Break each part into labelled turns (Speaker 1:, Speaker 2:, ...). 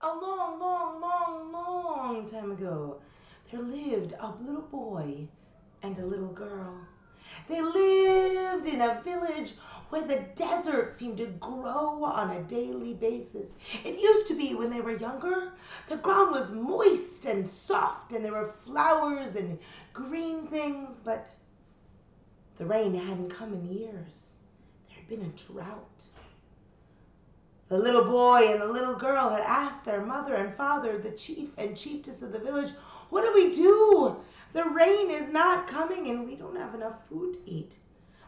Speaker 1: A long, long, long, long time ago, there lived a little boy and a little girl. They lived in a village where the desert seemed to grow on a daily basis. It used to be when they were younger, the ground was moist and soft and there were flowers and green things, but the rain hadn't come in years. There had been a drought. The little boy and the little girl had asked their mother and father, the chief and chiefess of the village, "What do we do? The rain is not coming and we don't have enough food to eat."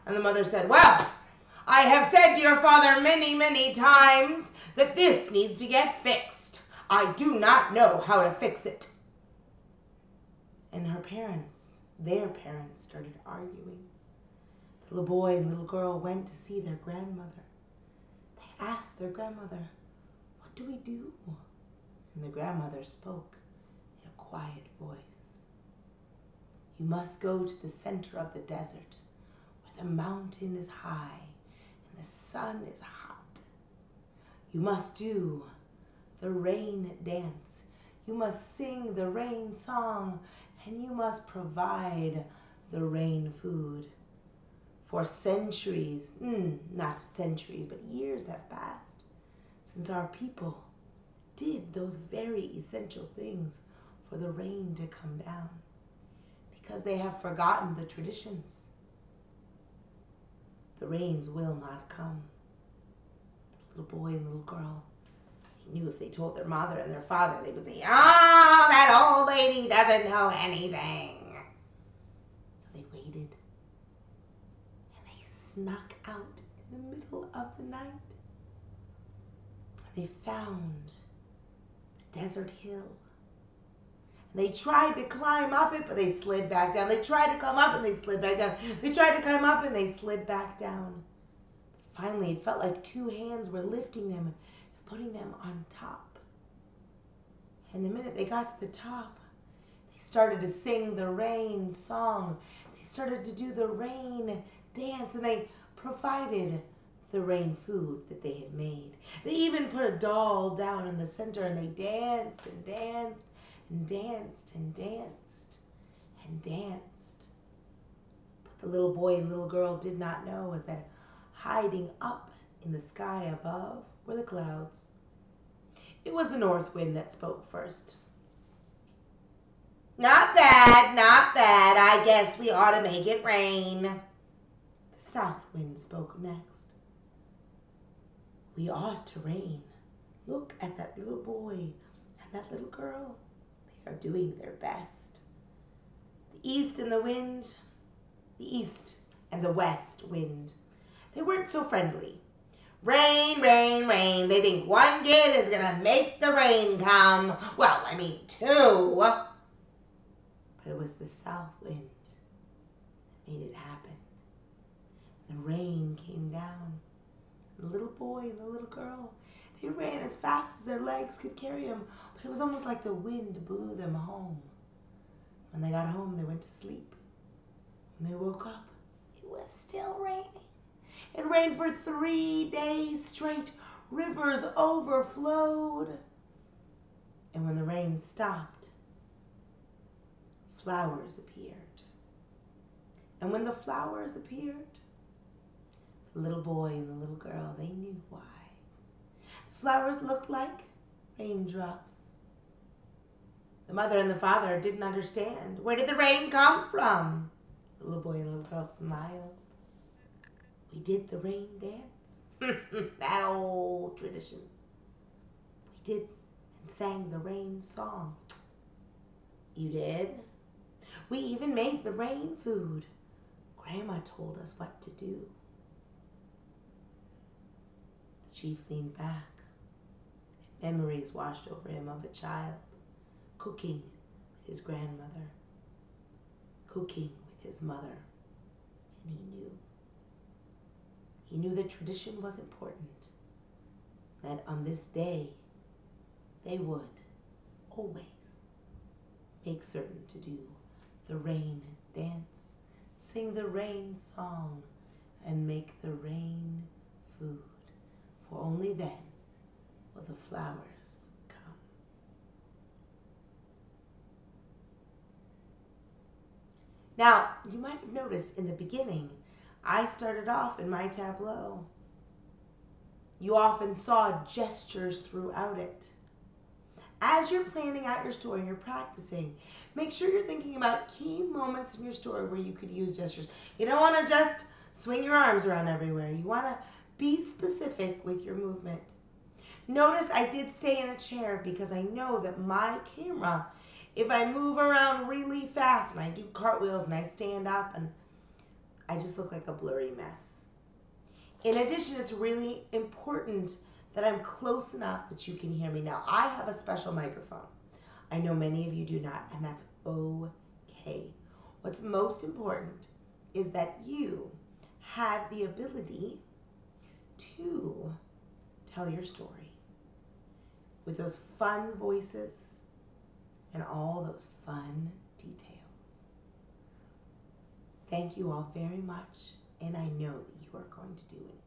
Speaker 1: And the mother said, "Well, I have said to your father many, many times that this needs to get fixed. I do not know how to fix it." And their parents, started arguing. The little boy and little girl went to see their grandmother. They asked their grandmother, "What do we do?" And the grandmother spoke in a quiet voice. "You must go to the center of the desert where the mountain is high and the sun is hot. You must do the rain dance. You must sing the rain song and you must provide the rain food. For centuries, not centuries, but years have passed since our people did those very essential things for the rain to come down, because they have forgotten the traditions. The rains will not come." The little boy and little girl, they knew if they told their mother and their father, they would say, "Ah, that old lady doesn't know anything." So they waited, and they snuck out in the middle of the night. They found the desert hill. And they tried to climb up it, but they slid back down. They tried to climb up and they slid back down. They tried to climb up and they slid back down. Finally, it felt like two hands were lifting them and putting them on top. And the minute they got to the top, they started to sing the rain song. They started to do the rain dance, and they provided the rain food that they had made. They even put a doll down in the center, and they danced and danced and danced and danced and danced. But the little boy and little girl did not know was that hiding up in the sky above were the clouds. It was the north wind that spoke first. "Not bad, not bad. I guess we ought to make it rain." The south wind spoke next. "We ought to rain. Look at that little boy and that little girl. They are doing their best." The east and the west wind, they weren't so friendly. "Rain, rain, rain. They think one kid is going to make the rain come. Well, I mean two." But it was the south wind that made it happen. The rain came down. The little boy and the little girl, they ran as fast as their legs could carry them, but it was almost like the wind blew them home. When they got home, they went to sleep. When they woke up, it was still raining. It rained for 3 days straight. Rivers overflowed. And when the rain stopped, flowers appeared. And when the flowers appeared, the little boy and the little girl, they knew why. The flowers looked like raindrops. The mother and the father didn't understand. Where did the rain come from? The little boy and the little girl smiled. "We did the rain dance." That old tradition. "We did and sang the rain song." "You did?" "We even made the rain food. Grandma told us what to do." The chief leaned back, and memories washed over him of a child cooking with his grandmother, cooking with his mother, and he knew. He knew that tradition was important, that on this day they would always make certain to do the rain dance, sing the rain song, and make the rain food. For only then will the flowers come. Now, you might have noticed in the beginning, I started off in my tableau. You often saw gestures throughout it. As you're planning out your story and you're practicing, make sure you're thinking about key moments in your story where you could use gestures. You don't want to just swing your arms around everywhere. You want to be specific with your movement. Notice I did stay in a chair because I know that my camera, if I move around really fast and I do cartwheels and I stand up, and I just look like a blurry mess. In addition, it's really important that I'm close enough that you can hear me. Now, I have a special microphone. I know many of you do not, and that's okay. What's most important is that you have the ability to tell your story with those fun voices and all those fun details. Thank you all very much, and I know that you are going to do it